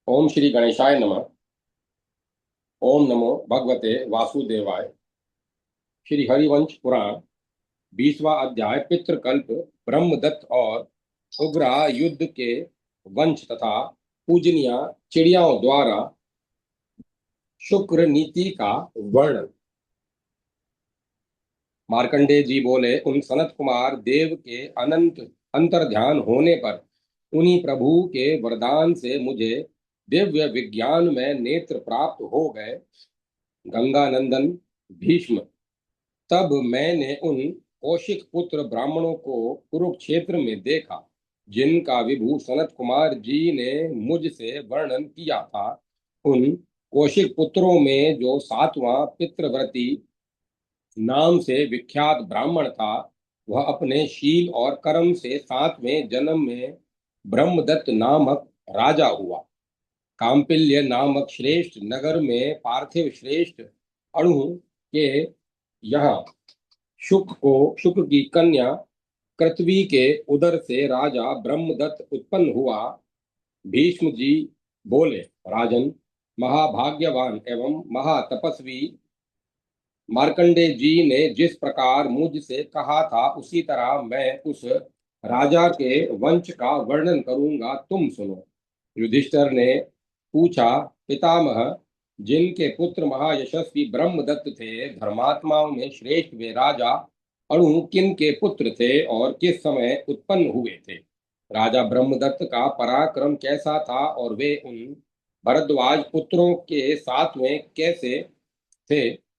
ओम श्री गणेशाय नमः। ओम नमो भगवते वासुदेवाय। श्री हरिवंश पुराण 20वां अध्याय पितृकल्प ब्रह्मदत्त और उग्रा युद्ध के वंश तथा पूजनीय चिड़ियाओं द्वारा शुक्र नीति का वर्णन। मार्कंडेय जी बोले, उन सनत कुमार देव के अनंत अंतर्ध्यान होने पर उन्हीं प्रभु के वरदान से मुझे दिव्य विज्ञान में नेत्र प्राप्त हो गए। गंगानंदन भीष्म, तब मैंने उन कौशिक पुत्र ब्राह्मणों को कुरुक्षेत्र में देखा जिनका विभु सनत कुमार जी ने मुझसे वर्णन किया था। उन कौशिक पुत्रों में जो सातवां पितृव्रती नाम से विख्यात ब्राह्मण था, वह अपने शील और कर्म से 7वें जन्म में ब्रह्मदत्त नामक राजा हुआ। काम्पिल्य नामक श्रेष्ठ नगर में पार्थिव श्रेष्ठ अणु के यहाँ शुक्र की कन्या कृतवी के उदर से राजा ब्रह्मदत्त उत्पन्न हुआ। भीष्म जी बोले, राजन, महाभाग्यवान एवं महातपस्वी मार्कंडेय जी ने जिस प्रकार मुझसे कहा था उसी तरह मैं उस राजा के वंश का वर्णन करूंगा, तुम सुनो। युधिष्ठिर ने पूछा, पितामह, जिनके पुत्र महायशस्वी ब्रह्मदत्त थे, धर्मात्माओं में श्रेष्ठ वे राजा अणु किन के पुत्र थे और किस समय उत्पन्न हुए थे? राजा ब्रह्मदत्त का पराक्रम कैसा था और वे उन भरद्वाज पुत्रों के सातवें कैसे थे?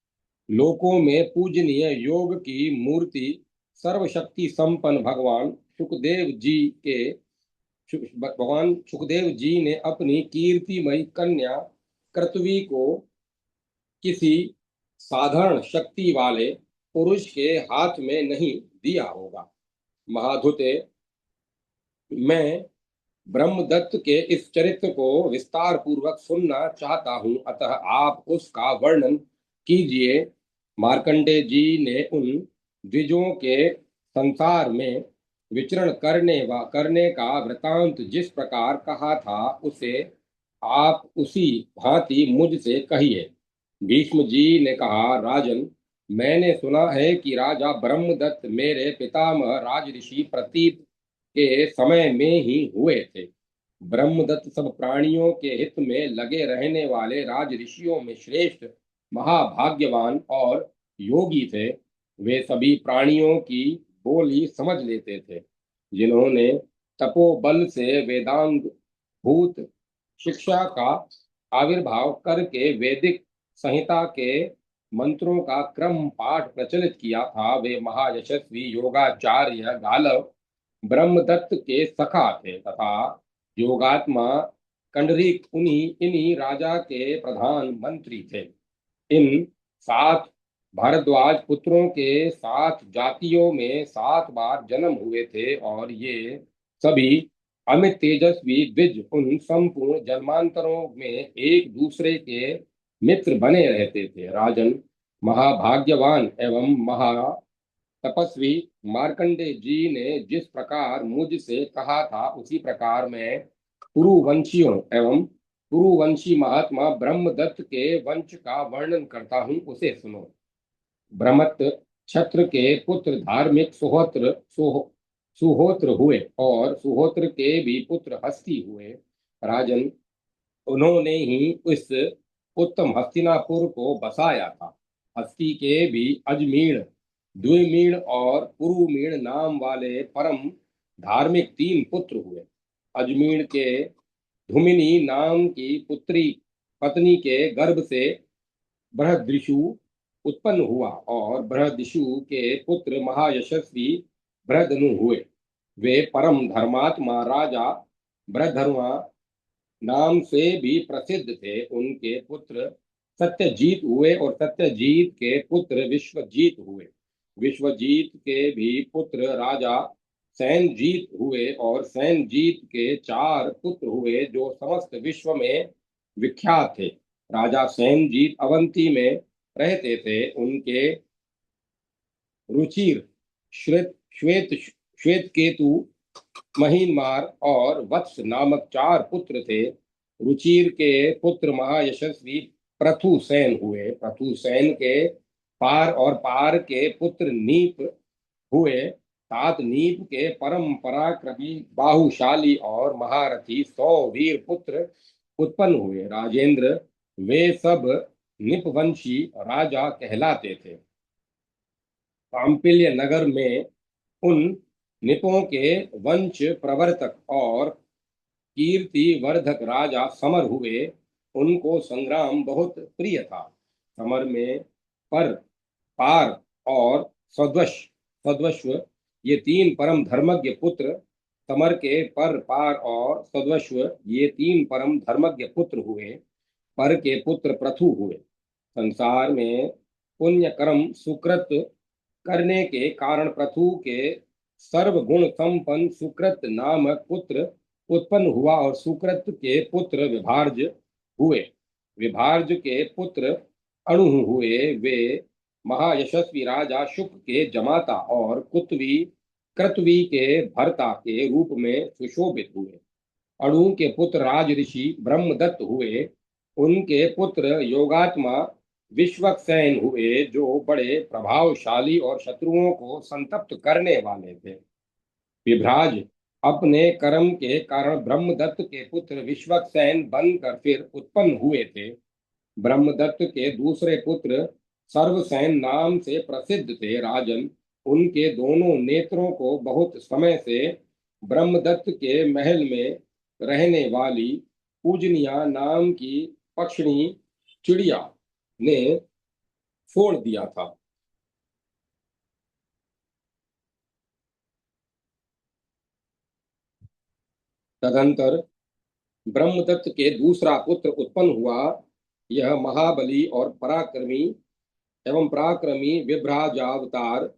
लोकों में पूजनीय योग की मूर्ति सर्वशक्ति संपन्न भगवान सुखदेव जी ने अपनी कीर्तिमयी कन्या कृतवी को किसी साधारण शक्ति वाले पुरुष के हाथ में नहीं दिया होगा। महाधुते, मैं ब्रह्मदत्त के इस चरित्र को विस्तार पूर्वक सुनना चाहता हूं, अतः आप उसका वर्णन कीजिए। मार्कंडेय जी ने उन द्विजों के संसार में विचरण करने का वृतांत जिस प्रकार कहा था, उसे आप उसी भांति मुझसे कहिए। भीष्म जी ने कहा, राजन, मैंने सुना है कि राजा ब्रह्मदत्त मेरे पितामह राजऋषि प्रतीत के समय में ही हुए थे। ब्रह्मदत्त सब प्राणियों के हित में लगे रहने वाले राज ऋषियों में श्रेष्ठ, महाभाग्यवान और योगी थे। वे सभी प्राणियों की बोली समझ लेते थे। जिन्होंने तपोबल से वेदांग भूत शिक्षा का आविर्भाव करके वैदिक संहिता के मंत्रों का क्रम पाठ प्रचलित किया था, वे महायशस्वी योगाचार्य गालव ब्रह्मदत्त के सखा थे तथा योगात्मा कंडरीक उन्हीं इन्हीं राजा के प्रधान मंत्री थे। इन 7 भारद्वाज पुत्रों के 7 जातियों में 7 बार जन्म हुए थे और ये सभी अमित तेजस्वी द्विज उन संपूर्ण जन्मांतरों में एक दूसरे के मित्र बने रहते थे। राजन, महाभाग्यवान एवं महा तपस्वी मार्कंडेय जी ने जिस प्रकार मुझसे कहा था उसी प्रकार मैं कुरुवंशियों एवं कुरुवंशी महात्मा ब्रह्मदत्त के वंश का वर्णन करता हूँ, उसे सुनो। ब्रह्मत्त क्षत्र के पुत्र धार्मिक सुहोत्र हुए और सुहोत्र के भी पुत्र हस्ती हुए। राजन, उन्होंने ही इस उत्तम हस्तिनापुर को बसाया था। हस्ती के भी अजमीण, द्विमीण और पुरुमीण नाम वाले परम धार्मिक 3 पुत्र हुए। अजमीण के धुमिनी नाम की पुत्री पत्नी के गर्भ से बृहदृषु उत्पन्न हुआ और बृहदृषु के पुत्र महायशस्वी बृहदनु हुए। वे परम धर्मात्मा राजा बृहधर्मा नाम से भी प्रसिद्ध थे। उनके पुत्र सत्यजीत हुए और सत्यजीत के पुत्र विश्वजीत हुए। विश्वजीत के भी पुत्र राजा सैनजीत हुए और सैनजीत के 4 पुत्र हुए जो समस्त विश्व में विख्यात थे। राजा सैनजीत अवंती में रहते थे। उनके रुचिर श्वेत श्वेत श्वेत केतु, महीनमार और वत्स नामक 4 पुत्र थे। रुचिर के पुत्र महायशस्वी पृथुसेन हुए। पृथुसेन के पार और पार के पुत्र नीप हुए। तात नीप के परम पराक्रमी, बाहुशाली और महारथी 100 वीर पुत्र उत्पन्न हुए। राजेंद्र, वे सब निपवंशी राजा कहलाते थे। कांपिल्य नगर में उन निपों के वंश प्रवर्तक और कीर्ति वर्धक राजा समर हुए। उनको संग्राम बहुत प्रिय था। समर में पर, पार और सद्वश्व ये 3 परम धर्मज्ञ पुत्र, समर के पर, पार और सद्वश्व ये 3 परम धर्मज्ञ पुत्र हुए। पर के पुत्र पृथु हुए। संसार में पुण्य कर्म सुकृत करने के कारण पृथु के सर्वगुण संपन्न सुकृत नामक पुत्र उत्पन्न हुआ और सुकृत के पुत्र विभार्ज हुए। विभार्ज के पुत्र अणु हुए। वे महायशस्वी राजा शुक के जमाता और कृतवी के भर्ता के रूप में सुशोभित हुए। अणु के पुत्र राज ऋषि ब्रह्मदत्त हुए। उनके पुत्र योगात्मा विश्वक्सेन हुए, जो बड़े प्रभावशाली और शत्रुओं को संतप्त करने वाले थे। विभ्राज अपने कर्म के कारण ब्रह्मदत्त के पुत्र विश्वक्सेन बनकर फिर उत्पन्न हुए थे। ब्रह्मदत्त के दूसरे पुत्र सर्वसेन नाम से प्रसिद्ध थे। राजन, उनके दोनों नेत्रों को बहुत समय से ब्रह्मदत्त के महल में रहने वाली पूजनिया नाम की पक्षिणी चिड़िया ने फोड़ दिया था। तदंतर ब्रह्मदत्त के दूसरा पुत्र उत्पन्न हुआ। यह महाबली और पराक्रमी विभ्राजावतार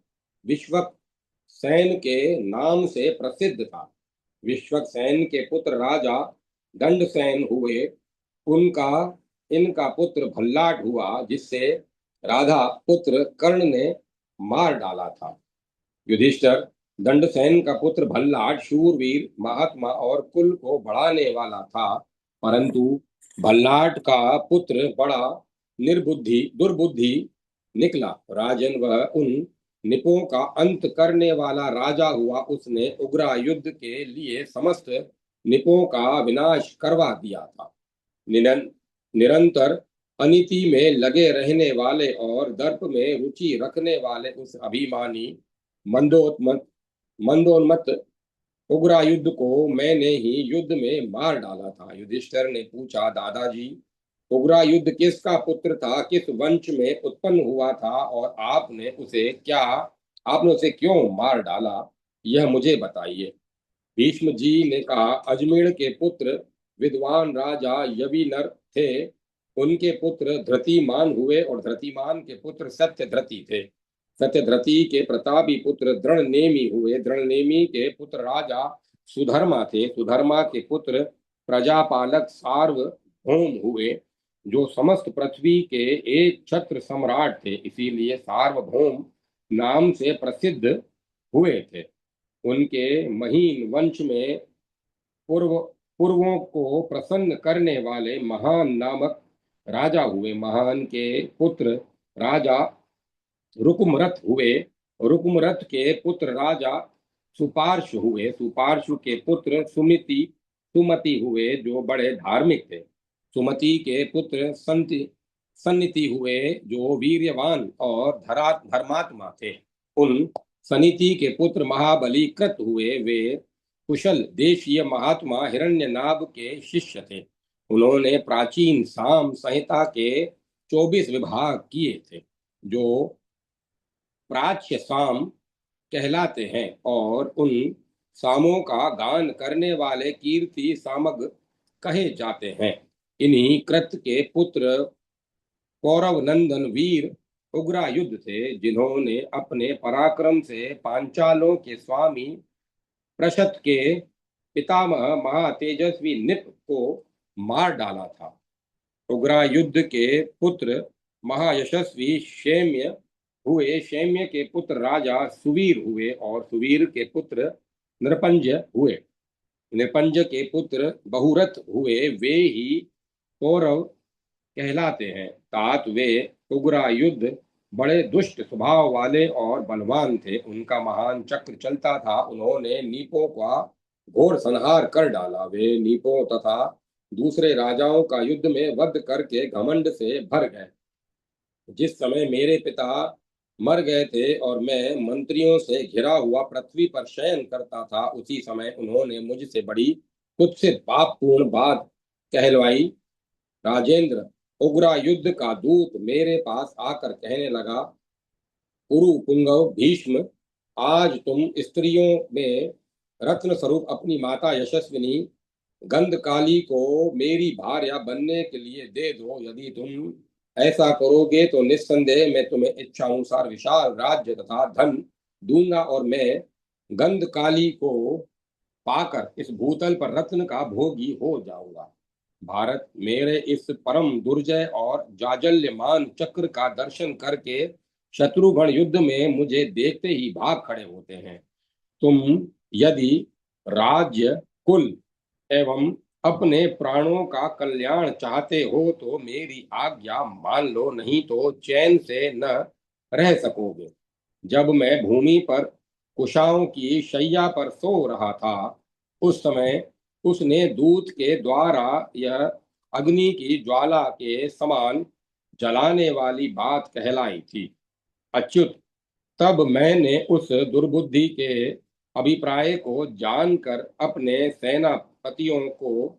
विश्वक्सेन के नाम से प्रसिद्ध था। विश्वक्सेन के पुत्र राजा दंडसेन हुए। उनका इनका पुत्र भल्लाट हुआ, जिससे राधा पुत्र कर्ण ने मार डाला था। युधिष्ठिर, दंडसेन का पुत्र भल्लाट शूरवीर, महात्मा और कुल को बढ़ाने वाला था, परंतु भल्लाट का पुत्र बड़ा दुर्बुद्धि निकला। राजन, वह उन निपों का अंत करने वाला राजा हुआ। उसने उग्र युद्ध के लिए समस्त निपों का विनाश करवा दिया था। निरंतर अनीति में लगे रहने वाले और दर्प में रुचि रखने वाले उस अभिमानी मंदोन्मत्त उग्रायुद्ध को मैंने ही युद्ध में मार डाला था। युधिष्ठिर ने पूछा, दादाजी, उग्रायुद्ध किसका पुत्र था, किस वंश में उत्पन्न हुआ था और आपने उसे क्यों मार डाला, यह मुझे बताइए। भीष्म जी ने कहा, अजमेर के पुत्र विद्वान राजा यविनर थे। उनके पुत्र धृतिमान हुए और धृतिमान के पुत्र सत्यधृति थे। सत्यधृति के प्रतापी पुत्र दृढ़नेमी हुए। दृढ़नेमी के पुत्र राजा सुधर्मा थे। सुधर्मा के पुत्र प्रजापालक सार्वभौम हुए, जो समस्त पृथ्वी के एक छत्र सम्राट थे, इसीलिए सार्वभौम नाम से प्रसिद्ध हुए थे। उनके महीन वंश में पूर्वों को प्रसन्न करने वाले महान नामक राजा हुए। महान के पुत्र राजा रुकुमरथ हुए। रुकुमरथ के पुत्र राजा सुपार्श हुए। सुपार्शु के पुत्र सुमति हुए, जो बड़े धार्मिक थे। सुमति के पुत्र सन्निति हुए, जो वीर्यवान और धर्मात्मा थे। उन सनिति के पुत्र महाबली कृत हुए। वे कुशल देशीय महात्मा हिरण्यनाभ के शिष्य थे। उन्होंने प्राचीन साम संहिता के 24 विभाग किए थे, जो प्राच्य साम कहलाते हैं, और उन सामों का गान करने वाले कीर्ति सामग कहे जाते हैं। इन्हीं कृत के पुत्र कौरव नंदन वीर उग्रायुध थे, जिन्होंने अपने पराक्रम से पांचालों के स्वामी प्रशत के पितामह महातेजस्वी निप को मार डाला था। उग्रायुध के पुत्र महायशस्वी शेम्य हुए। शेम्य के पुत्र राजा सुवीर हुए और सुवीर के पुत्र नृपंज हुए। नृपंज के पुत्र बहुरथ हुए, वे ही कौरव कहलाते हैं। तात वे उग्रा युद्ध, बड़े दुष्ट स्वभाव वाले और बलवान थे। उनका महान चक्र चलता था। उन्होंने नीपों का घोर संहार कर डाला। वे नीपों तथा दूसरे राजाओं का युद्ध में वध करके घमंड से भर गए। जिस समय मेरे पिता मर गए थे और मैं मंत्रियों से घिरा हुआ पृथ्वी पर शयन करता था, उसी समय उन्होंने मुझसे बड़ी कुत्सित पापपूर्ण बात कहलवाई। राजेंद्र, उग्रा युद्ध का दूत मेरे पास आकर कहने लगा, कुरु पुंगव भीष्म, आज तुम स्त्रियों में रत्न स्वरूप अपनी माता यशस्विनी गंधकाली को मेरी भार्या बनने के लिए दे दो। यदि तुम ऐसा करोगे तो निस्संदेह मैं तुम्हें इच्छा अनुसार विशाल राज्य तथा धन दूंगा, और मैं गंधकाली को पाकर इस भूतल पर रत्न का भोगी हो जाऊंगा। भारत मेरे इस परम दुर्जय और जाजल्यमान चक्र का दर्शन करके शत्रुघ्न युद्ध में मुझे देखते ही भाग खड़े होते हैं। तुम यदि राज्य, कुल एवं अपने प्राणों का कल्याण चाहते हो तो मेरी आज्ञा मान लो, नहीं तो चैन से न रह सकोगे। जब मैं भूमि पर कुशाओं की शैया पर सो रहा था, उस समय उसने दूत के द्वारा यह अग्नि की ज्वाला के समान जलाने वाली बात कहलाई थी। अच्युत, तब मैंने उस दुर्बुद्धि के अभिप्राय को जानकर अपने सेनापतियों को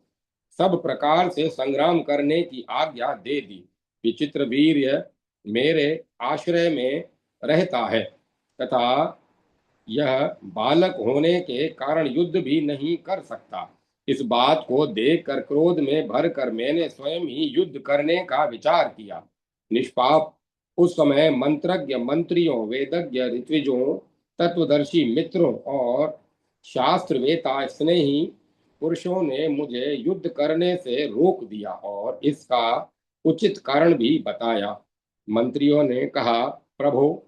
सब प्रकार से संग्राम करने की आज्ञा दे दी। विचित्र वीर्य मेरे आश्रय में रहता है तथा यह बालक होने के कारण युद्ध भी नहीं कर सकता। इस बात को देखकर क्रोध में भरकर मैंने स्वयं ही युद्ध करने का विचार किया। निष्पाप उस समय मंत्रज्ञ मंत्रियों, वेदज्ञ ऋत्विजों, तत्वदर्शी मित्रों और शास्त्रवेता स्नेही पुरुषों ने मुझे युद्ध करने से रोक दिया और इसका उचित कारण भी बताया। मंत्रियों ने कहा, प्रभो,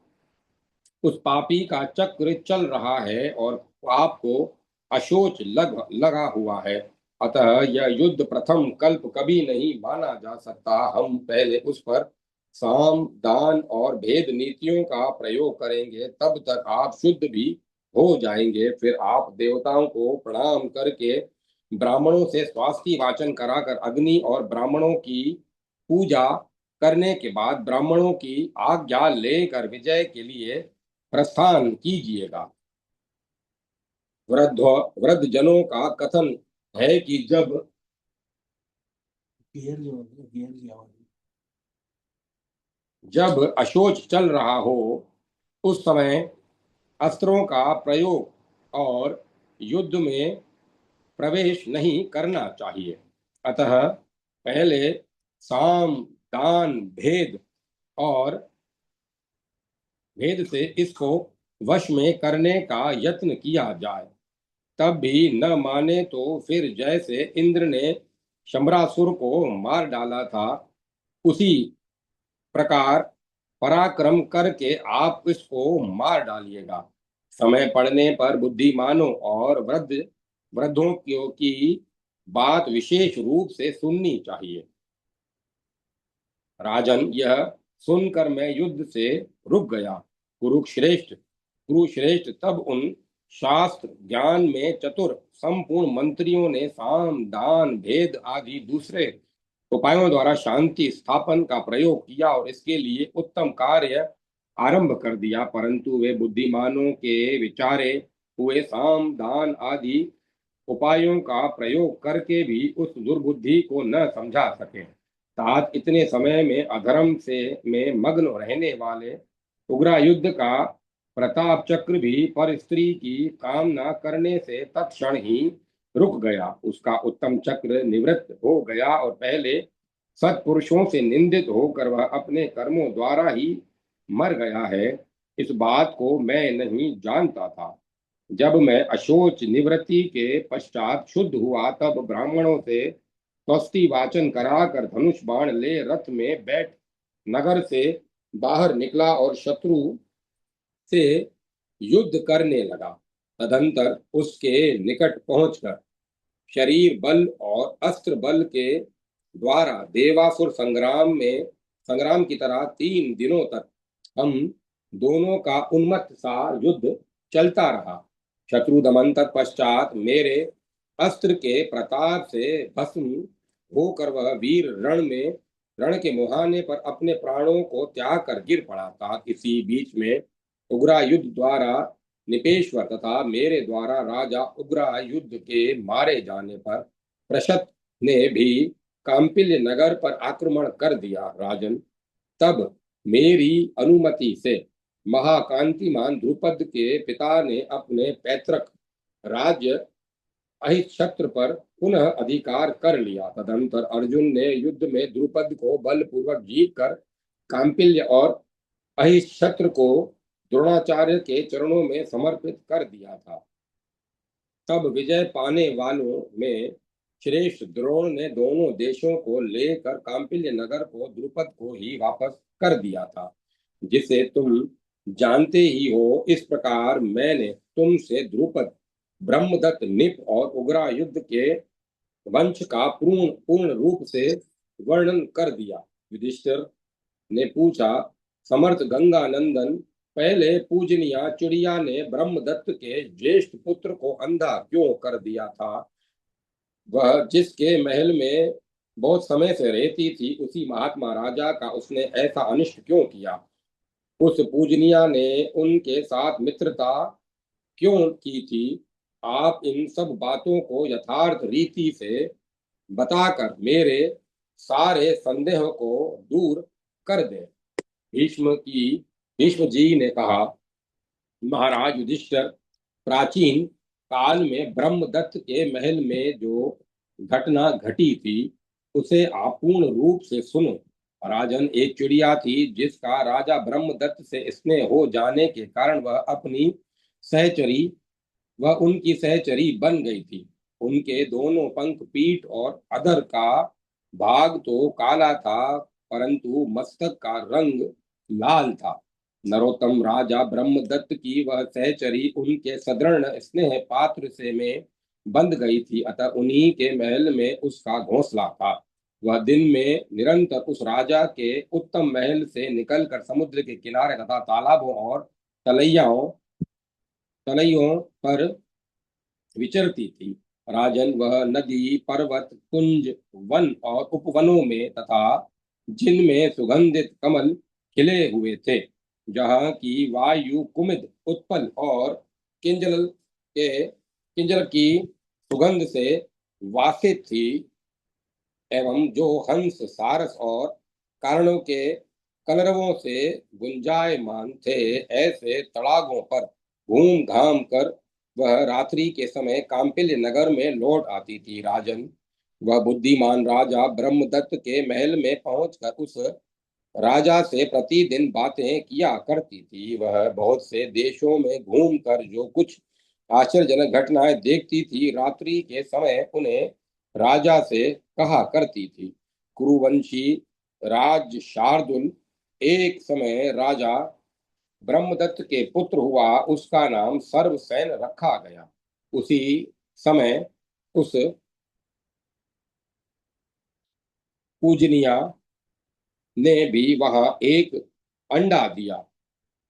उस पापी का चक्र चल रहा है और पाप को अशोच लगा हुआ है, अतः यह युद्ध प्रथम कल्प कभी नहीं माना जा सकता। हम पहले उस पर साम दान और भेद नीतियों का प्रयोग करेंगे, तब तक आप शुद्ध भी हो जाएंगे। फिर आप देवताओं को प्रणाम करके ब्राह्मणों से स्वास्थ्य वाचन कराकर अग्नि और ब्राह्मणों की पूजा करने के बाद ब्राह्मणों की आज्ञा लेकर विजय के लिए प्रस्थान कीजिएगा। वृद्ध वृद्ध जनों का कथन है कि जब अशोच चल रहा हो उस समय अस्त्रों का प्रयोग और युद्ध में प्रवेश नहीं करना चाहिए। अतः पहले साम दान और भेद से इसको वश में करने का यत्न किया जाए। तब भी न माने तो फिर जैसे इंद्र ने शम्रासुर को मार डाला था, उसी प्रकार पराक्रम करके आप इसको मार डालिएगा। समय पड़ने पर बुद्धिमानों और वृद्धों की बात विशेष रूप से सुननी चाहिए। राजन, यह सुनकर मैं युद्ध से रुक गया। कुरुश्रेष्ठ तब उन शास्त्र ज्ञान में चतुर संपूर्ण मंत्रियों ने साम दान भेद आदि दूसरे उपायों द्वारा शांति स्थापन का प्रयोग किया और इसके लिए उत्तम कार्य आरंभ कर दिया, परंतु वे बुद्धिमानों के विचारे हुए साम दान आदि उपायों का प्रयोग करके भी उस दुर्बुद्धि को न समझा सके। तात इतने समय में अधर्म से में मग्न रहने वाले उग्रा युद्ध का प्रताप चक्र भी पर स्त्री की कामना करने से तत्क्षण ही रुक गया। उसका उत्तम चक्र निवृत्त हो गया और पहले सत्पुरुषों से निंदित होकर वह अपने कर्मों द्वारा ही मर गया है। इस बात को मैं नहीं जानता था। जब मैं अशोच निवृत्ति के पश्चात शुद्ध हुआ, तब ब्राह्मणों से स्वस्ति वाचन कराकर धनुष बाण ले रथ में बैठ नगर से बाहर निकला और शत्रु से युद्ध करने लगा। तदंतर उसके निकट पहुंचकर शरीर बल और अस्त्र बल के द्वारा देवासुर संग्राम की तरह 3 दिनों तक हम दोनों का उन्मत्त सा युद्ध चलता रहा। शत्रु दमन तत्पश्चात मेरे अस्त्र के प्रताप से भस्म होकर वह वीर रण के मुहाने पर अपने प्राणों को त्याग कर गिर पड़ा था। इसी बीच में उग्रायुध द्वारा निपेश्वर तथा मेरे द्वारा राजा उग्रायुध के मारे जाने पर प्रशत ने भी कांपिल्य नगर पर आक्रमण कर दिया। राजन, तब मेरी अनुमति से महाकांतिमान द्रुपद के पिता ने अपने पैतृक राज्य अहिच्छत्र पर पुनः अधिकार कर लिया। तदंतर अर्जुन ने युद्ध में द्रुपद को बलपूर्वक जीत कर कांपिल्य और अहिच्छत्र को द्रोणाचार्य के चरणों में समर्पित कर दिया था। तब विजय पाने वालों में श्रेष्ठ द्रोण ने दोनों देशों को लेकर कांपिल्य नगर को द्रुपद को ही वापस कर दिया था, जिसे तुम जानते ही हो। इस प्रकार मैंने तुमसे द्रुपद, ब्रह्मदत्त, निप और उग्रायुध के वंश का पूर्ण पूर्ण रूप से वर्णन कर दिया। युधिष्ठिर ने पूछा, समर्थ गंगानंदन, पहले पूजनिया चिड़िया ने ब्रह्मदत्त के ज्येष्ठ पुत्र को अंधा क्यों कर दिया था? वह जिसके महल में बहुत समय से रहती थी, उसी महात्मा राजा का उसने ऐसा अनिष्ट क्यों किया? उस पूजनिया ने उनके साथ मित्रता क्यों की थी? आप इन सब बातों को यथार्थ रीति से बताकर मेरे सारे संदेह को दूर कर दें। भीष्म जी ने कहा, महाराज युधिष्ठिर, प्राचीन काल में ब्रह्मदत्त के महल में जो घटना घटी थी उसे आप पूर्ण रूप से सुनो। राजन, एक चिड़िया थी जिसका राजा ब्रह्मदत्त से स्नेह हो जाने के कारण सहचरी वह उनकी सहचरी बन गई थी। उनके दोनों पंख, पीठ और अधर का भाग तो काला था, परंतु मस्तक का रंग लाल था। नरोत्तम राजा ब्रह्मदत्त की वह सहचरी उनके सदृढ़ स्नेह पात्र से में बंध गई थी, अतः उन्हीं के महल में उसका घोंसला था। वह दिन में निरंतर उस राजा के उत्तम महल से निकलकर समुद्र के किनारे तथा तालाबों और तलैयाओं तलैयों पर विचरती थी। राजन, वह नदी, पर्वत, कुंज, वन और उपवनों में तथा जिनमें सुगंधित कमल खिले हुए थे, जहाँ की वायु कुमिद, उत्पल और किंजल किंजल की सुगंध से वासित थी, एवं जो हंस, सारस और कारणों के कलरवों से गुंजायमान थे, ऐसे तड़ागों पर घूम घाम कर वह रात्रि के समय कांपिल्य नगर में लौट आती थी। राजन, वह बुद्धिमान राजा ब्रह्मदत्त के महल में पहुंचकर उस राजा से प्रतिदिन बातें किया करती थी। वह बहुत से देशों में घूमकर जो कुछ आश्चर्यजनक घटनाएं देखती थी, रात्रि के समय उन्हें राजा से कहा करती थी। कुरुवंशी राज शार्दुल एक समय राजा ब्रह्मदत्त के पुत्र हुआ, उसका नाम सर्वसेन रखा गया। उसी समय उस पूजनिया ने भी वहां एक अंडा दिया।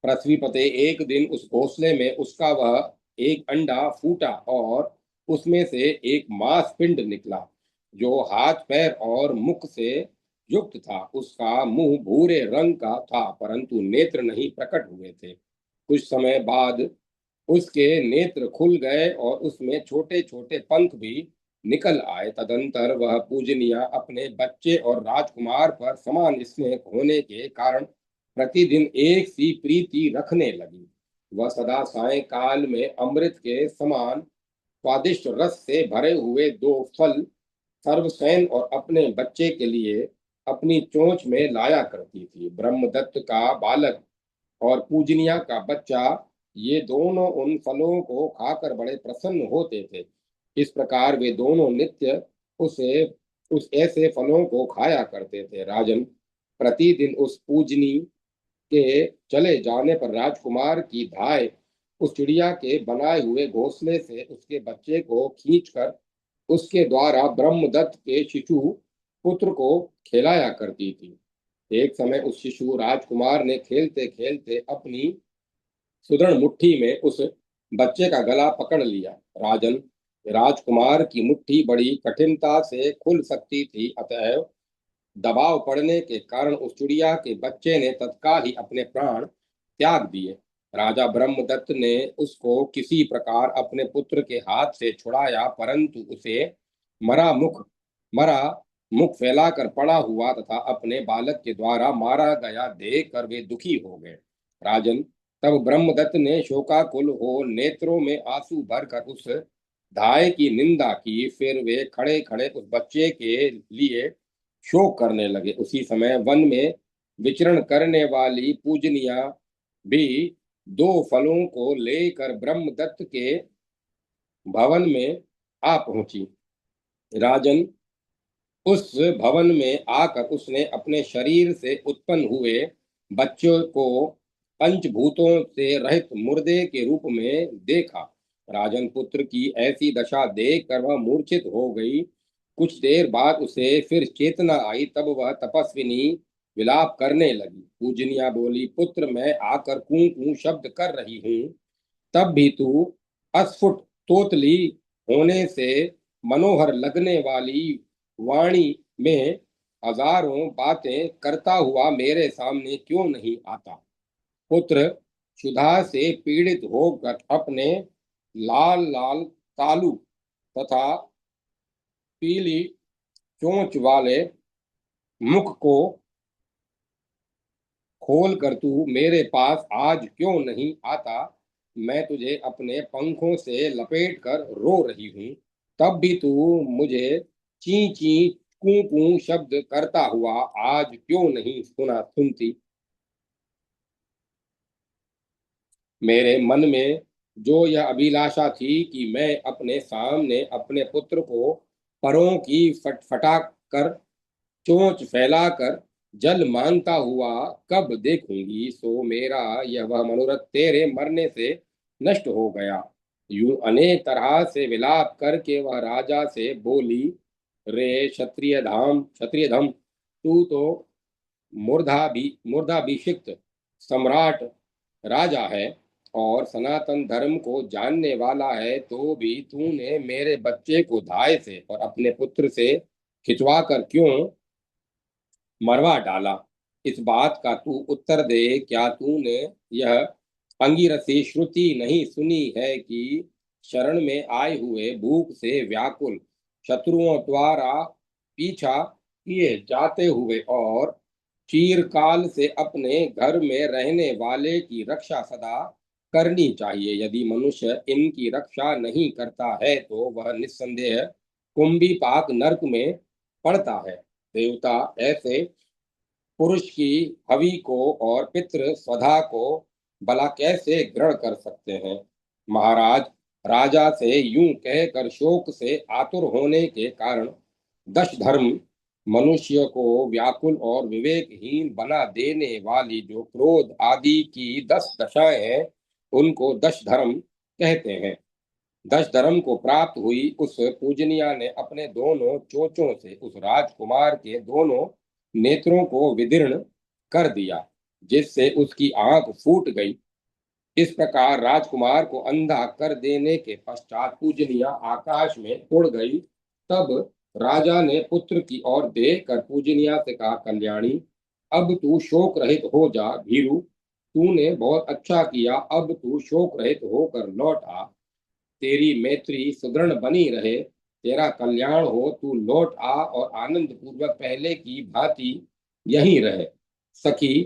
पृथ्वीपते एक दिन उस घोंसले में उसका वह एक अंडा फूटा और उसमें से एक मांस पिंड निकला, जो हाथ, पैर और मुख से युक्त था। उसका मुंह भूरे रंग का था, परंतु नेत्र नहीं प्रकट हुए थे। कुछ समय बाद उसके नेत्र खुल गए और उसमें छोटे छोटे पंख भी निकल आए। तदंतर वह पूजनिया अपने बच्चे और राजकुमार पर समान स्नेह होने के कारण प्रतिदिन एक सी प्रीति रखने लगी। वह सदा सायंकाल में अमृत के समान स्वादिष्ट रस से भरे हुए 2 फल सर्वसैन और अपने बच्चे के लिए अपनी चोंच में लाया करती थी। ब्रह्मदत्त का बालक और पूजनिया का बच्चा, ये दोनों उन फलों को खाकर बड़े प्रसन्न होते थे। इस प्रकार वे दोनों नित्य उसे उस ऐसे फलों को खाया करते थे। राजन, प्रतिदिन उस पूजनी के चले जाने पर राजकुमार की धाय उस चिड़िया के बनाए हुए घोंसले से उसके बच्चे को खींचकर उसके द्वारा ब्रह्मदत्त के शिशु पुत्र को खिलाया करती थी। एक समय उस शिशु राजकुमार ने खेलते खेलते अपनी सुदृढ़ मुट्ठी में उस बच्चे का गला पकड़ लिया। राजन, राजकुमार की मुट्ठी बड़ी कठिनता से खुल सकती थी, अतः दबाव पड़ने के कारण उस चिड़िया के बच्चे ने तत्काल ही अपने प्राण त्याग दिए। राजा ब्रह्मदत्त ने उसको किसी प्रकार अपने पुत्र के हाथ से छुड़ाया, परंतु उसे मरा मुख मरा मुख फैलाकर पड़ा हुआ तथा अपने बालक के द्वारा मारा गया देख कर वे दुखी हो गए। राजन, तब ब्रह्मदत्त ने शोकाकुल हो नेत्रों में आंसू भरकर उस धाय की निंदा की। फिर वे खड़े खड़े उस बच्चे के लिए शोक करने लगे। उसी समय वन में विचरण करने वाली पूजनिया भी दो फलों को लेकर ब्रह्मदत्त के भवन में आ पहुंची। राजन, उस भवन में आकर उसने अपने शरीर से उत्पन्न हुए बच्चों को पंचभूतों से रहित मुर्दे के रूप में देखा। राजन, पुत्र की ऐसी दशा देखकर वह मूर्छित हो गई। कुछ देर बाद उसे फिर चेतना आई, तब वह तपस्विनी विलाप करने लगी। पूजनिया बोली, पुत्र, मैं आकर कूं कूं शब्द कर रही हूँ, तब भी तू अस्फुट तोतली होने से मनोहर लगने वाली वाणी में हजारों बातें करता हुआ मेरे सामने क्यों नहीं आता। पुत्र, क्षुधा से पीड़ित होकर अपने लाल लाल तालु तथा पीली चोंच वाले मुख को खोल कर तू मेरे पास आज क्यों नहीं आता। मैं तुझे अपने पंखों से लपेट कर रो रही हूँ, तब भी तू मुझे ची ची कू कू शब्द करता हुआ आज क्यों नहीं सुनती। मेरे मन में जो यह अभिलाषा थी कि मैं अपने सामने अपने पुत्र को परों की फटफटा कर चोंच फैलाकर जल मांगता हुआ कब देखूंगी, सो मेरा यह वह मनोरथ तेरे मरने से नष्ट हो गया। यूं अनेक तरह से विलाप करके वह राजा से बोली, रे क्षत्रिय धम, तू तो मूर्धाभिषिक्त सम्राट राजा है और सनातन धर्म को जानने वाला है, तो भी तूने मेरे बच्चे को धाय से और अपने पुत्र से खिंचवा कर क्यों मरवा डाला। इस बात का तू उत्तर दे। क्या तूने यह अंगिरसी श्रुति नहीं सुनी है कि शरण में आए हुए भूख से व्याकुल शत्रुओं द्वारा पीछा किए जाते हुए और चीरकाल से अपने घर में रहने वाले की रक्षा सदा करनी चाहिए। यदि मनुष्य इनकी रक्षा नहीं करता है तो वह निस्संदेह कुंभी पाक नरक में पड़ता है। देवता ऐसे पुरुष की हवि को और पितृ स्वधा को भला कैसे ग्रहण कर सकते हैं। महाराज, राजा से यूं कहकर शोक से आतुर होने के कारण दश धर्म मनुष्य को व्याकुल और विवेकहीन बना देने वाली जो क्रोध आदि की 10 दशाएं हैं, उनको दश धर्म कहते हैं। दश धर्म को प्राप्त हुई उस पूजनिया ने अपने दोनों चोचों से उस राजकुमार के दोनों नेत्रों को विदीर्ण कर दिया, जिससे उसकी आंख फूट गई। इस प्रकार राजकुमार को अंधा कर देने के पश्चात पूजनिया आकाश में उड़ गई। तब राजा ने पुत्र की ओर देख कर पूजनिया से कहा, कल्याणी, अब तू शोक रहित हो जा। भीरु, तूने बहुत अच्छा किया, अब तू शोक रहित होकर लौट आ। तेरी मैत्री सुदृढ़ बनी रहे, तेरा कल्याण हो, तू लौट आ और आनंद पूर्वक पहले की भांति यहीं रहे। सखी,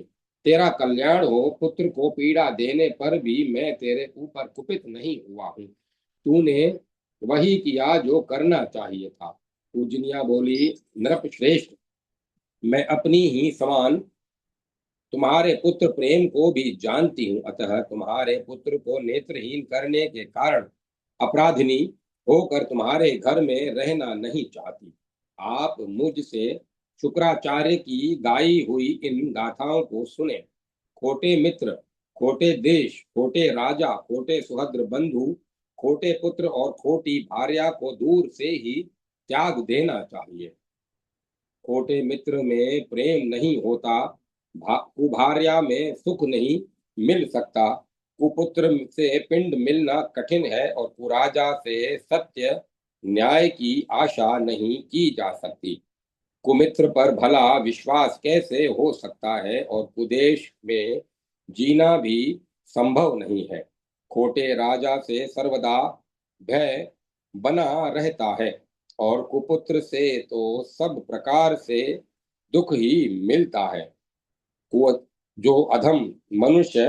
तेरा कल्याण हो, पुत्र को पीड़ा देने पर भी मैं तेरे ऊपर कुपित नहीं हुआ हूँ। तूने वही किया जो करना चाहिए था। पूजनिया बोली, नृप श्रेष्ठ, मैं अपनी ही समान तुम्हारे पुत्र प्रेम को भी जानती हूँ, अतः तुम्हारे पुत्र को नेत्रहीन करने के कारण अपराधिनी होकर तुम्हारे घर में रहना नहीं चाहती। आप मुझसे शुक्राचार्य की गाई हुई इन गाथाओं को सुने। खोटे मित्र खोटे देश, खोटे राजा, खोटे सुहद्र बंधु, खोटे पुत्र और खोटी भार्या को दूर से ही त्याग देना चाहिए। खोटे मित्र में प्रेम नहीं होता, कुभार्या में सुख नहीं मिल सकता, कुपुत्र से पिंड मिलना कठिन है और कुराजा से सत्य न्याय की आशा नहीं की जा सकती। कुमित्र पर भला विश्वास कैसे हो सकता है और कुदेश में जीना भी संभव नहीं है। खोटे राजा से सर्वदा भय बना रहता है और कुपुत्र से तो सब प्रकार से दुख ही मिलता है। जो अधम मनुष्य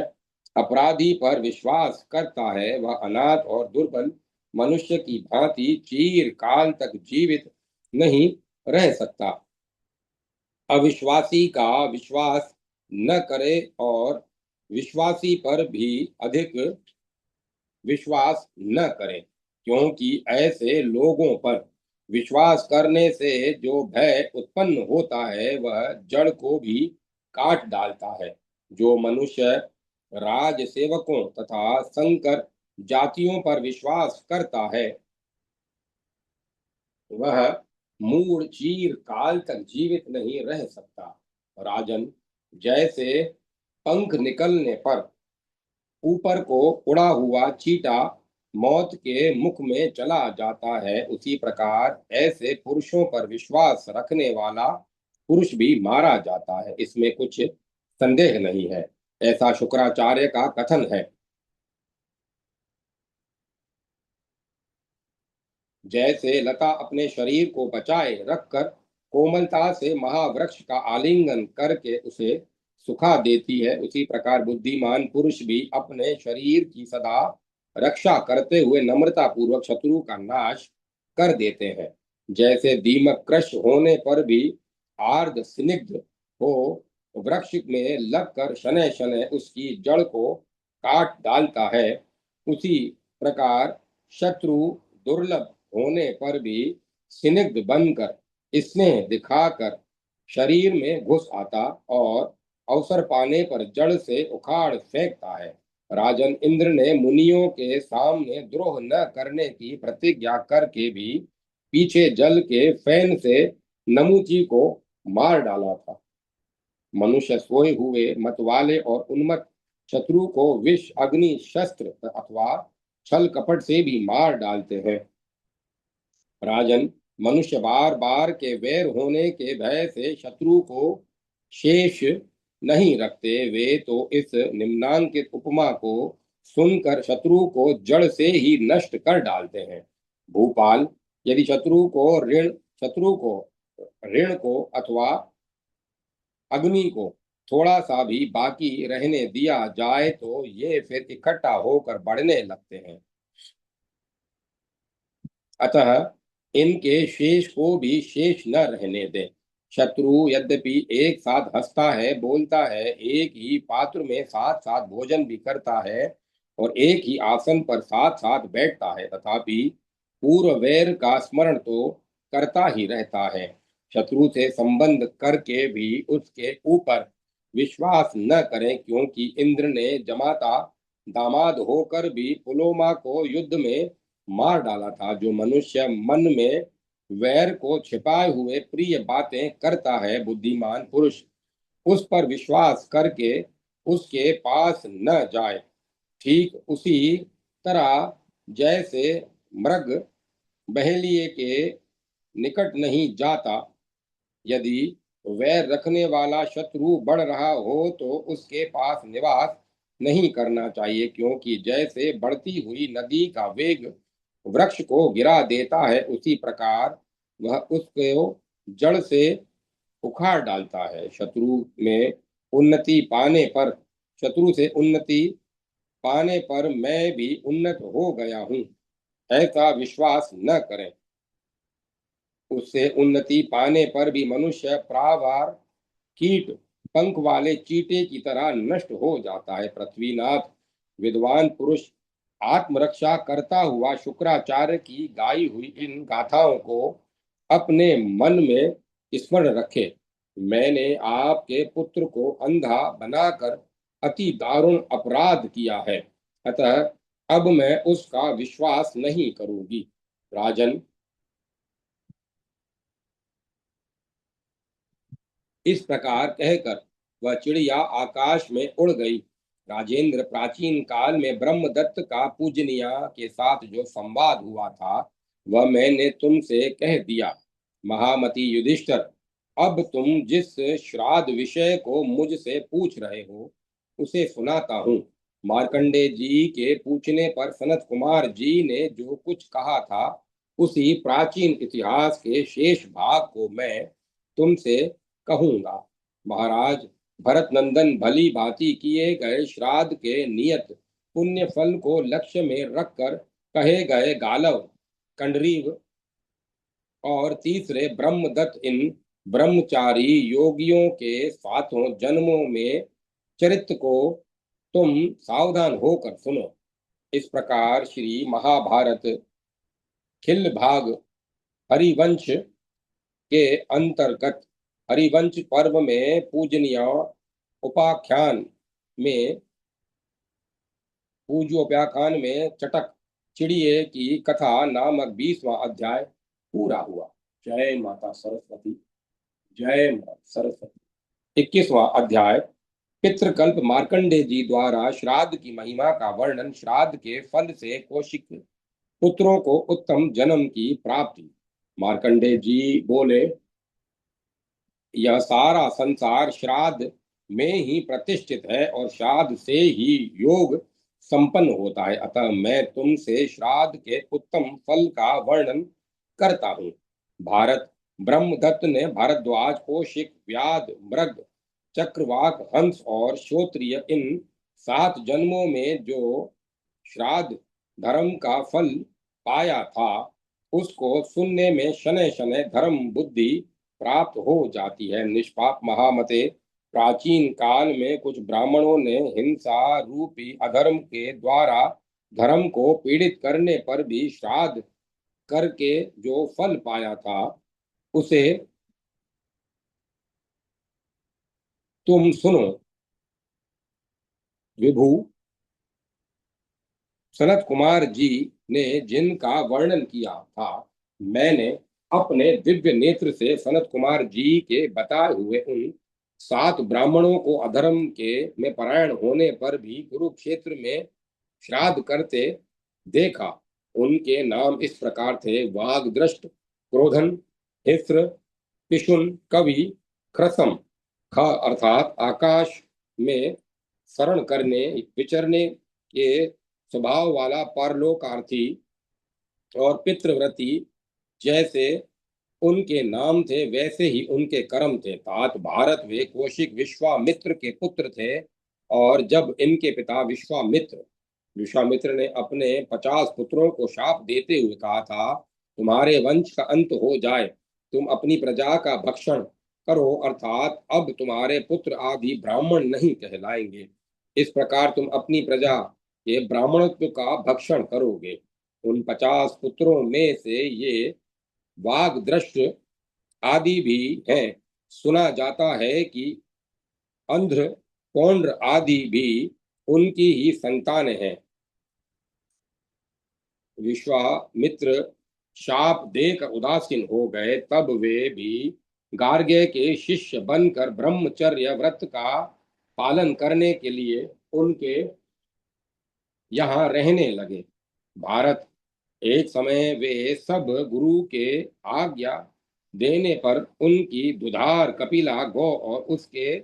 अपराधी पर विश्वास करता है वह अनाथ और दुर्बल मनुष्य की भांति चीर काल तक जीवित नहीं रह सकता। अविश्वासी का विश्वास न करे और विश्वासी पर भी अधिक विश्वास न करें, क्योंकि ऐसे लोगों पर विश्वास करने से जो भय उत्पन्न होता है वह जड़ को भी काट डालता है। जो मनुष्य राज सेवकों तथा संकर जातियों पर विश्वास करता है वह मूड चीर काल तक जीवित नहीं रह सकता। राजन, जैसे पंख निकलने पर ऊपर को उड़ा हुआ चींटा मौत के मुख में चला जाता है, उसी प्रकार ऐसे पुरुषों पर विश्वास रखने वाला पुरुष भी मारा जाता है, इसमें कुछ संदेह नहीं है। ऐसा शुक्राचार्य का कथन है। जैसे लता अपने शरीर को बचाए रखकर कोमलता से महावृक्ष का आलिंगन करके उसे सुखा देती है, उसी प्रकार बुद्धिमान पुरुष भी अपने शरीर की सदा रक्षा करते हुए नम्रता पूर्वक शत्रु का नाश कर देते हैं। जैसे दीमक कृश होने पर भी आर्द्र स्निग्ध हो वृक्ष में लगकर शनैः शनैः उसकी जड़ को काट डालता है, उसी प्रकार शत्रु दुर्लभ होने पर भी स्निग्ध बनकर स्नेह दिखाकर शरीर में घुस आता और अवसर पाने पर जड़ से उखाड़ फेंकता है। राजन, इंद्र ने मुनियों के सामने द्रोह न करने की प्रतिज्ञा करके भी पीछे जल के फैन से नमुची को मार डाला था। मनुष्य सोए हुए मतवाले और उन्मत्त शत्रु को विष अग्नि शस्त्र अथवा छल कपट से भी मार डालते हैं। राजन, मनुष्य बार बार के वैर होने के भय से शत्रु को शेष नहीं रखते, वे तो इस निम्नांकित उपमा को सुनकर शत्रु को जड़ से ही नष्ट कर डालते हैं। भूपाल, यदि शत्रु को ऋण को अथवा अग्नि को थोड़ा सा भी बाकी रहने दिया जाए तो ये फिर इकट्ठा होकर बढ़ने लगते हैं। अतः इनके शेष को भी शेष न रहने दें। शत्रु यद्यपि एक साथ हंसता है, बोलता है, एक ही पात्र में साथ साथ भोजन भी करता है और एक ही आसन पर साथ साथ बैठता है, तथापि पूर्व वैर का स्मरण तो करता ही रहता है। शत्रु से संबंध करके भी उसके ऊपर विश्वास न करें, क्योंकि इंद्र ने जमाता दामाद होकर भी पुलोमा को युद्ध में मार डाला था। जो मनुष्य मन में वैर को छिपाए हुए प्रिय बातें करता है, बुद्धिमान पुरुष उस पर विश्वास करके उसके पास न जाए। ठीक उसी तरह जैसे मृग बहेलिए के निकट नहीं जाता, यदि वैर रखने वाला शत्रु बढ़ रहा हो तो उसके पास निवास नहीं करना चाहिए, क्योंकि जैसे बढ़ती हुई नदी का वेग वृक्ष को गिरा देता है, उसी प्रकार वह उसको जड़ से उखाड़ डालता है। में उन्नति पाने पर शत्रु से उन्नति पाने पर मैं भी उन्नत हो गया हूँ, ऐसा विश्वास न करें। उससे उन्नति पाने पर भी मनुष्य प्रावार कीट पंख वाले चींटे की तरह नष्ट हो जाता है। पृथ्वीनाथ, विद्वान पुरुष आत्मरक्षा करता हुआ शुक्राचार्य की गाई हुई इन गाथाओं को अपने मन में स्मरण रखे। मैंने आपके पुत्र को अंधा बनाकर अति दारुण अपराध किया है, अतः अब मैं उसका विश्वास नहीं करूंगी। राजन, इस प्रकार कहकर वह चिड़िया आकाश में उड़ गई। राजेंद्र, प्राचीन काल में ब्रह्मदत्त का पूजनिया के साथ जो संवाद हुआ था वह मैंने तुमसे कह दिया। महामती युधिष्ठिर, अब तुम जिस श्राद्ध विषय को मुझसे पूछ रहे हो उसे सुनाता हूँ। मार्कंडे जी के पूछने पर सनत कुमार जी ने जो कुछ कहा था उसी प्राचीन इतिहास के शेष भाग को मैं तुमसे कहूंगा। महाराज, भरत नंदन भली भांति किए गए श्राद्ध के नियत पुण्य फल को लक्ष्य में रखकर कहे गए गालव, कंडरीव और तीसरे ब्रह्मदत्त इन ब्रह्मचारी योगियों के सातों जन्मों में चरित्र को तुम सावधान होकर सुनो। इस प्रकार श्री महाभारत खिल भाग हरिवंश के अंतर्गत हरिवंश पर्व में पूजनीय उपाख्यान में पूज्योपाख्यान में चटक चिड़िए की कथा नामक 20वां अध्याय पूरा हुआ। जय माता सरस्वती। जय माता सरस्वती। 21वां अध्याय पितृकल्प। मार्कंडे जी द्वारा श्राद्ध की महिमा का वर्णन। श्राद्ध के फल से कौशिक पुत्रों को उत्तम जन्म की प्राप्ति। मार्कंडे जी बोले, यह सारा संसार श्राद्ध में ही प्रतिष्ठित है और श्राद्ध से ही योग संपन्न होता है, अतः मैं तुमसे श्राद्ध के उत्तम फल का वर्णन करता हूँ। भारत, ब्रह्मदत्त ने भारद्वाज, कौशिक, व्याध, मृग, चक्रवाक, हंस और श्रोत्रिय इन 7 जन्मों में जो श्राद्ध धर्म का फल पाया था उसको सुनने में शनैः शनैः धर्म बुद्धि प्राप्त हो जाती है। निष्पाप महामते, प्राचीन काल में कुछ ब्राह्मणों ने हिंसा रूपी अधर्म के द्वारा धर्म को पीड़ित करने पर भी श्राद्ध करके जो फल पाया था उसे तुम सुनो। विभु, सनत कुमार जी ने जिनका वर्णन किया था मैंने अपने दिव्य नेत्र से सनत कुमार जी के बताए हुए उन 7 ब्राह्मणों को अधर्म के में परायण होने पर भी कुरुक्षेत्र में श्राद्ध करते देखा। उनके नाम इस प्रकार थे: वागदृष्ट, क्रोधन, हिस्र, पिशुन, कवि, क्रसम। ख अर्थात आकाश में शरण करने विचरने के स्वभाव वाला परलोकार्थी और पितृव्रती जैसे उनके नाम थे वैसे ही उनके कर्म थे। तात भारत वे कौशिक विश्वामित्र के पुत्र थे और जब इनके पिता विश्वामित्र ने अपने 50 पुत्रों को शाप देते हुए कहा था, तुम्हारे वंश का अंत हो जाए, तुम अपनी प्रजा का भक्षण करो, अर्थात अब तुम्हारे पुत्र आदि ब्राह्मण नहीं कहलाएंगे। इस प्रकार तुम अपनी प्रजा के ब्राह्मणत्व का भक्षण करोगे। उन 50 पुत्रों में से ये वागदृष्ट आदि भी हैं। सुना जाता है कि अंध्र, पौंड्र आदि भी उनकी ही संतान हैं। विश्वामित्र शाप देकर उदासीन हो गए, तब वे भी गार्ग्य के शिष्य बनकर ब्रह्मचर्य व्रत का पालन करने के लिए उनके यहाँ रहने लगे। भारत, एक समय वे सब गुरु के आज्ञा देने पर उनकी दुधार कपिला गौ और उसके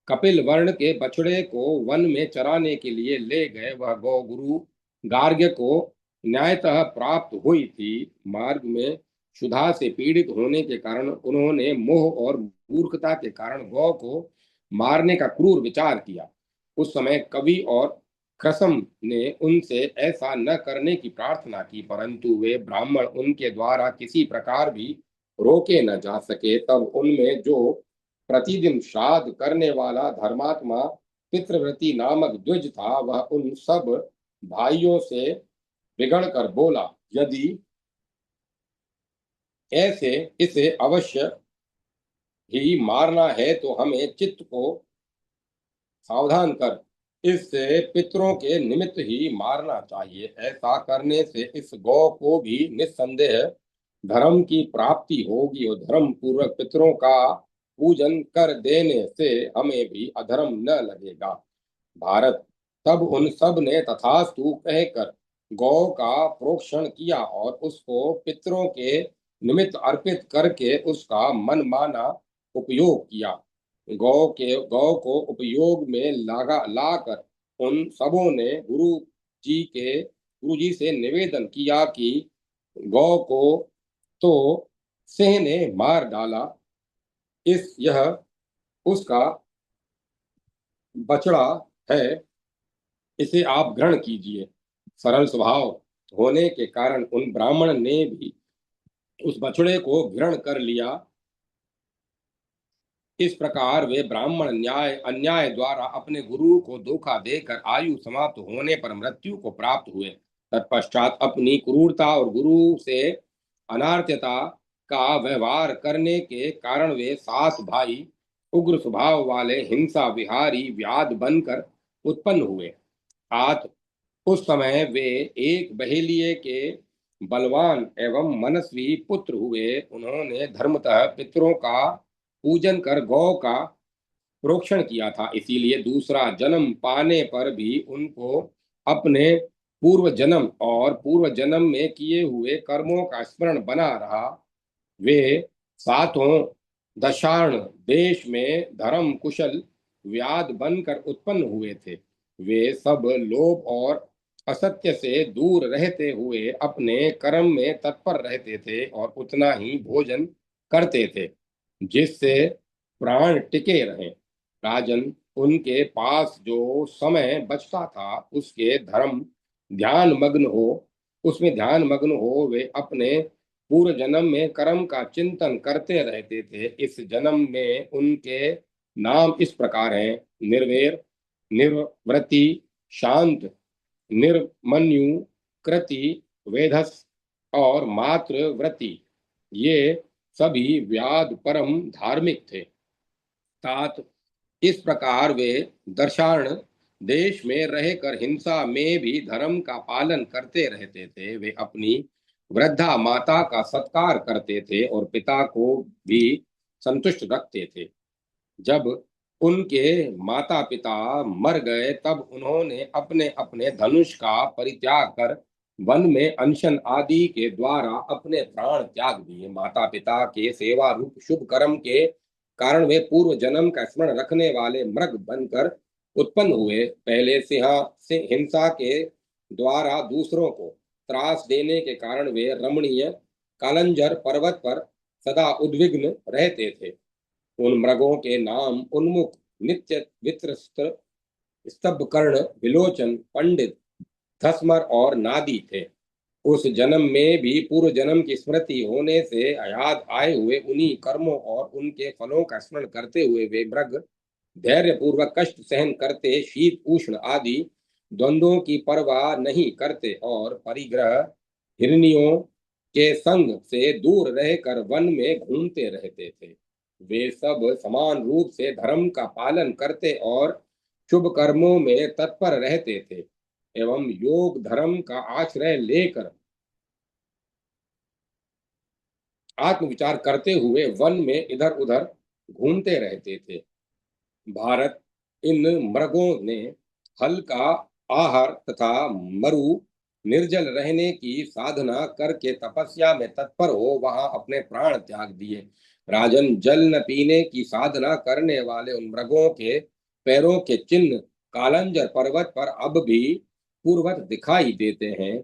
कपिल वर्ण के बछड़े को वन में चराने के लिए ले गए। वह गौ गुरु गार्ग्य को न्यायतः प्राप्त हुई थी। मार्ग में क्षुधा से पीड़ित होने के कारण उन्होंने मोह और मूर्खता के कारण गौ को मारने का क्रूर विचार किया। उस समय कवि और क्रसम ने उनसे ऐसा न करने की प्रार्थना की, परंतु वे ब्राह्मण उनके द्वारा किसी प्रकार भी रोके न जा सके। तब उनमें जो प्रतिदिन श्राद्ध करने वाला धर्मात्मा पितृव्रती नामक द्विज था वह उन सब भाइयों से बिगड़ कर बोला, यदि ऐसे इसे अवश्य ही मारना है तो हमें चित्त को सावधान कर इससे पितरों के निमित्त ही मारना चाहिए। ऐसा करने से इस गौ को भी निस्संदेह धर्म की प्राप्ति होगी और धर्म पूर्वक पितरों का पूजन कर देने से हमें भी अधर्म न लगेगा। भारत तब उन सब ने तथास्तु कहकर गौ का प्रोक्षण किया और उसको पितरों के निमित्त अर्पित करके उसका मनमाना उपयोग किया। गौ को उपयोग में लागा लाकर उन सबों ने गुरु जी से निवेदन किया कि गौ को तो सिंह ने मार डाला, यह उसका बछड़ा है, इसे आप ग्रहण कीजिए। सरल स्वभाव होने के कारण उन ब्राह्मण ने भी उस बछड़े को ग्रहण कर लिया। इस प्रकार वे ब्राह्मण अन्याय द्वारा अपने गुरु को धोखा देकर आयु समाप्त होने पर मृत्यु को प्राप्त हुए। तत्पश्चात अपनी क्रूरता और गुरु से अनार्यता का व्यवहार करने के कारण वे 7 भाई उग्र स्वभाव वाले हिंसा विहारी व्याध बनकर उत्पन्न हुए। आज उस समय वे एक बहेलिये के बलवान एवं मनस्वी पुत्र हुए। उन्होंने धर्मतः पितरों का पूजन कर गौ का प्रोक्षण किया था, इसीलिए दूसरा जन्म पाने पर भी उनको अपने पूर्व जन्म और पूर्व जन्म में किए हुए कर्मों का स्मरण बना रहा। वे 7 दशार्ण देश में धर्म कुशल व्याध बनकर उत्पन्न हुए थे। वे सब लोभ और असत्य से दूर रहते हुए अपने कर्म में तत्पर रहते थे और उतना ही भोजन करते थे जिससे प्राण टिके रहे। राजन, उनके पास जो समय बचता था उसमें ध्यान मग्न हो वे अपने पूर्व जन्म में कर्म का चिंतन करते रहते थे। इस जन्म में उनके नाम इस प्रकार हैं: निर्वैर, निर्वृति, शांत, निर्मन्यु, कृति, वेधस और मातृव्रति। ये सभी व्याध परम धार्मिक थे। तात इस प्रकार वे दर्शार्ण देश में रहकर हिंसा में भी धर्म का पालन करते रहते थे। वे अपनी वृद्धा माता का सत्कार करते थे और पिता को भी संतुष्ट रखते थे। जब उनके माता पिता मर गए तब उन्होंने अपने अपने धनुष का परित्याग कर वन में अनशन आदि के द्वारा अपने प्राण त्याग दिए। माता पिता के सेवा रूप शुभ कर्म के कारण वे पूर्व जन्म का स्मरण रखने वाले मृग बनकर उत्पन्न हुए। पहले से हिंसा के द्वारा दूसरों को त्रास देने के कारण वे रमणीय कालंजर पर्वत पर सदा उद्विग्न रहते थे। उन मृगों के नाम उन्मुख, नित्य वित्रस्त, स्तब्धकर्ण, विलोचन, पंडित, धस्मर और नादी थे। उस जन्म में भी पूर्व जन्म की स्मृति होने से याद आए हुए उन्हीं कर्मों और उनके फलों का स्मरण करते हुए वे मृग धैर्य पूर्वक कष्ट सहन करते, शीत उष्ण आदि द्वंद्वों की परवाह नहीं करते और परिग्रह हिरनियों के संग से दूर रहकर वन में घूमते रहते थे। वे सब समान रूप से धर्म का पालन करते और शुभ कर्मों में तत्पर रहते थे एवं योग धर्म का आश्रय लेकर आत्मविचार करते हुए वन में इधर उधर घूमते रहते थे। भारत, इन मृगों ने हल्का आहार तथा मरु निर्जल रहने की साधना करके तपस्या में तत्पर हो वहां अपने प्राण त्याग दिए। राजन, जल न पीने की साधना करने वाले उन मृगों के पैरों के चिन्ह कालंजर पर्वत पर अब भी पूर्वत दिखाई देते हैं।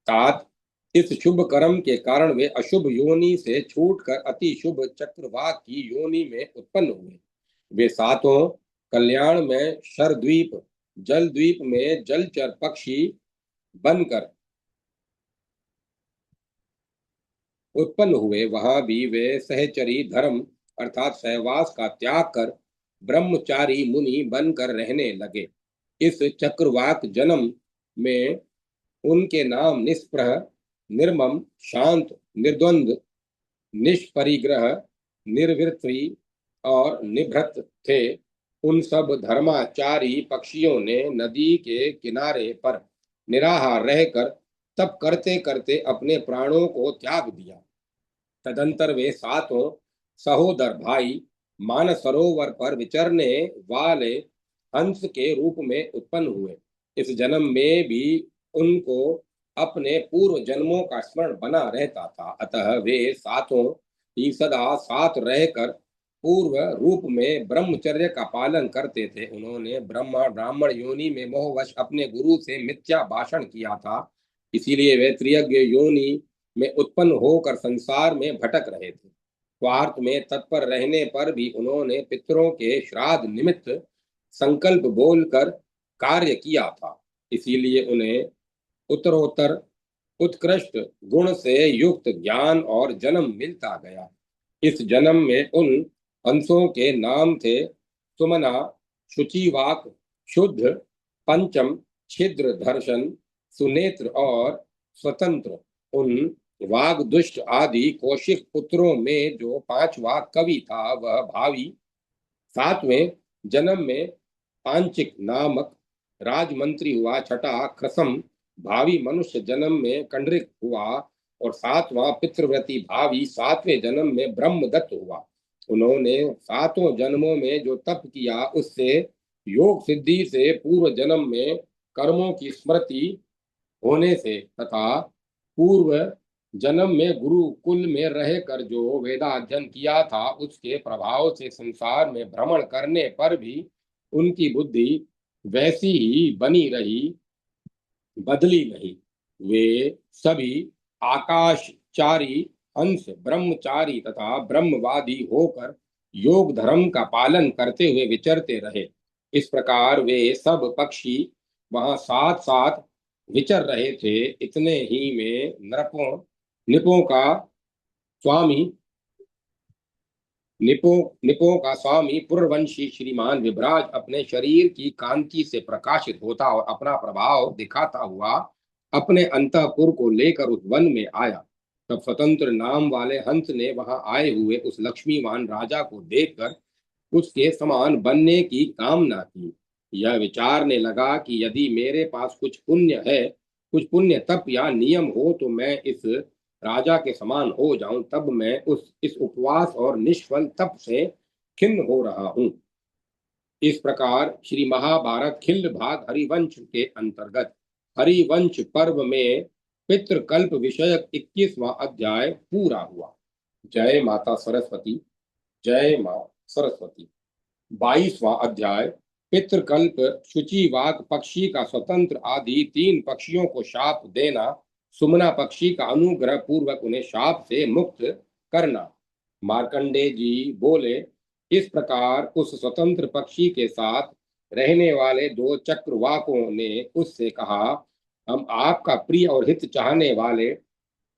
तात इस शुभ कर्म के कारण वे अशुभ योनि से छूटकर अति शुभ चक्रवात की योनि में उत्पन्न हुए। वे 7 कल्याण में शरद्वीप जल द्वीप में जलचर पक्षी बनकर उत्पन्न हुए। वहां भी वे सहचरी धर्म अर्थात सहवास का त्याग कर ब्रह्मचारी मुनि बनकर रहने लगे। इस चक्रवाक जन्म में उनके नाम निष्प्रह, निर्मम, शांत, निर्द्वंद, निष्परिग्रह, निर्वृत्ति और निभृत थे। उन सब धर्माचारी पक्षियों ने नदी के किनारे पर निराहार रहकर तप करते करते अपने प्राणों को त्याग दिया। तदंतर वे सातों सहोदर भाई मानसरोवर पर विचरने वाले हंस के रूप में उत्पन्न हुए। इस जन्म में भी उनको अपने पूर्व जन्मों का स्मरण बना रहता था, अतः वे सातों ही सदा साथ रहकर पूर्व रूप में ब्रह्मचर्य का पालन करते थे। उन्होंने ब्राह्मण योनि में मोहवश अपने गुरु से मिथ्या भाषण किया था, इसीलिए वे त्रियज्ञ योनि में उत्पन्न होकर संसार में भटक रहे थे। स्वार्थ में तत्पर रहने पर भी उन्होंने पितरों के श्राद्ध निमित्त संकल्प बोलकर कार्य किया था, इसीलिए उन्हें उत्तरोत्तर उत्कृष्ट गुण से युक्त ज्ञान और जन्म मिलता गया। इस जन्म में उन हंसों के नाम थे सुमना, शुचिवाक, शुद्ध, पंचम, छिद्र, दर्शन, सुनेत्र और स्वतंत्र। उन वाग दुष्ट आदि कौशिक पुत्रों में जो पांचवा कवि था वह भावी सातवें जन्म में पांचिक नामक राजमंत्री हुआ। छठा खसम भावी मनुष्य जन्म में कंडरिक हुआ और सातवां पितृव्रति भावी सातवें जन्म में ब्रह्मदत्त हुआ। उन्होंने सातों जन्मों में जो तप किया उससे योग सिद्धि से पूर्व जन्म में कर्मों की स्मृति होने से तथा पूर्व जन्म में गुरुकुल में रहकर जो वेदाध्ययन किया था उसके प्रभाव से संसार में भ्रमण करने पर भी उनकी बुद्धि वैसी ही बनी रही, बदली नहीं। वे सभी आकाशचारी हंस ब्रह्मचारी तथा ब्रह्मवादी होकर योग धर्म का पालन करते हुए विचरते रहे। इस प्रकार वे सब पक्षी वहां साथ साथ विचर रहे थे। इतने ही में निपों का स्वामी निपों का स्वामी पुरवंशी श्रीमान विभराज अपने शरीर की कांति से प्रकाशित होता और अपना प्रभाव दिखाता हुआ अपने अंतःपुर को लेकर उस वन में आया। तब स्वतंत्र नाम वाले हंस ने वहां आए हुए उस लक्ष्मीवान राजा को देखकर उसके समान बनने की कामना की। यह विचारने लगा कि यदि मेरे पास कुछ पुण्य है, कुछ पुण्य तप या नियम हो तो मैं इस राजा के समान हो जाऊं। तब मैं इस उपवास और निष्फल तप से खिन्न हो रहा हूं। इस प्रकार श्री महाभारत खिल्ड भाग हरिवंश के अंतर्गत हरिवंश पर्व में पितृकल्प विषयक 21वां अध्याय पूरा हुआ। जय माता सरस्वती। जय मां सरस्वती। 22वां अध्याय पितृकल्प। शुचिवाक पक्षी का स्वतंत्र आदि 3 पक्षियों को शाप देना, सुमना पक्षी का अनुग्रह पूर्वक उन्हें शाप से मुक्त करना। मार्कंडे जी बोले, इस प्रकार उस स्वतंत्र पक्षी के साथ रहने वाले 2 चक्रवाकों ने उससे कहा, हम आपका प्रिय और हित चाहने वाले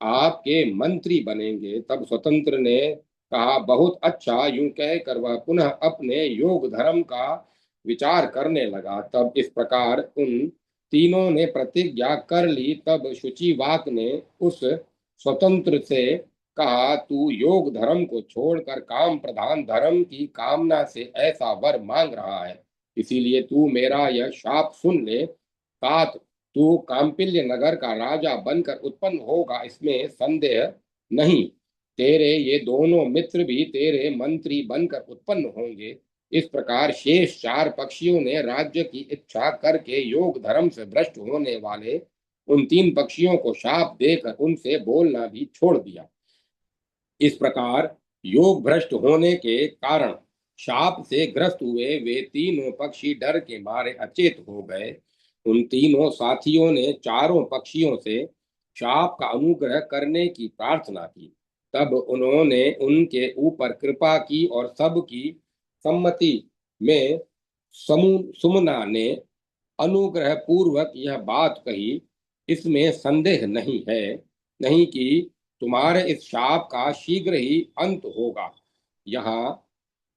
आपके मंत्री बनेंगे। तब स्वतंत्र ने कहा, बहुत अच्छा। यूं कहकर वह पुनः अपने योग धर्म का विचार करने लगा। तब इस प्रकार उन तीनों ने प्रतिज्ञा कर ली। तब शुचिवाक ने उस स्वतंत्र से कहा, तू योग धर्म को छोड़कर काम प्रधान धर्म की कामना से ऐसा वर मांग रहा है, इसीलिए तू मेरा यह शाप सुन ले। तात तू कांपिल्य नगर का राजा बनकर उत्पन्न होगा, इसमें संदेह नहीं। तेरे ये दोनों मित्र भी तेरे मंत्री बनकर उत्पन्न होंगे। इस प्रकार शेष 4 पक्षियों ने राज्य की इच्छा करके योग धर्म से भ्रष्ट होने वाले उन 3 पक्षियों को शाप देकर उनसे बोलना भी छोड़ दिया। इस प्रकार योग भ्रष्ट होने के कारण शाप से ग्रस्त हुए वे तीनों पक्षी डर के मारे अचेत हो गए। उन तीनों साथियों ने चारों पक्षियों से शाप का अनुग्रह करने की प्रार्थना की। तब उन्होंने उनके ऊपर कृपा की और सबकी सम्मति में सुमना ने अनुग्रह पूर्वक यह बात कही, इसमें संदेह नहीं है, नहीं कि तुम्हारे इस शाप का शीघ्र ही अंत होगा। यहाँ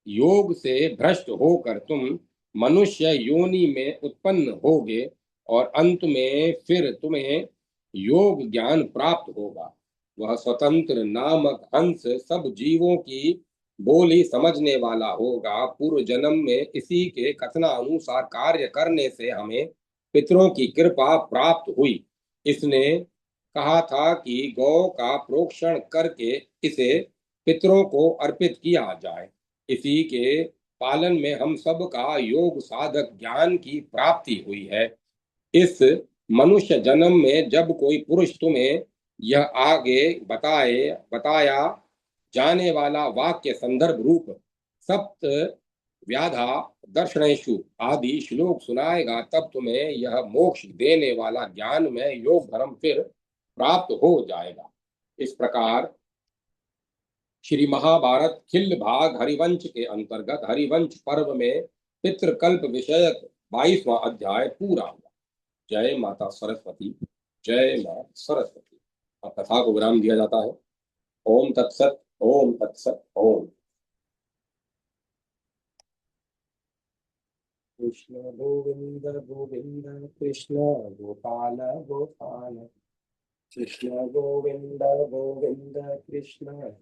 योग से भ्रष्ट होकर तुम मनुष्य योनि में उत्पन्न होगे और अंत में फिर तुम्हें योग ज्ञान प्राप्त होगा। वह स्वतंत्र नामक हंस सब जीवों की बोली समझने वाला होगा। पूर्व जन्म में इसी के कथनानुसार कार्य करने से हमें पितरों की कृपा प्राप्त हुई। इसने कहा था कि गौ का प्रोक्षण करके इसे पितरों को अर्पित किया जाए। इसी के पालन में हम सब का योग साधक ज्ञान की प्राप्ति हुई है। इस मनुष्य जन्म में जब कोई पुरुष तुम्हें यह आगे बताया जाने वाला वाक्य संदर्भ रूप सप्त व्याधा दर्शनेशु आदि श्लोक सुनाएगा, तब तुम्हें यह मोक्ष देने वाला ज्ञान में योग धर्म फिर प्राप्त हो जाएगा। इस प्रकार श्री महाभारत खिल्ल भाग हरिवंश के अंतर्गत हरिवंश पर्व में पितृकल्प विषयक 22वां अध्याय पूरा हुआ। जय माता सरस्वती। जय मां सरस्वती। अब कथा को विराम दिया जाता है। ओम तत्सत। ओम तत्सत। ओम। कृष्ण गोविंद गोविंद कृष्ण गोपाल गोपाल कृष्ण गोविंद गोविंद कृष्ण गोपाल।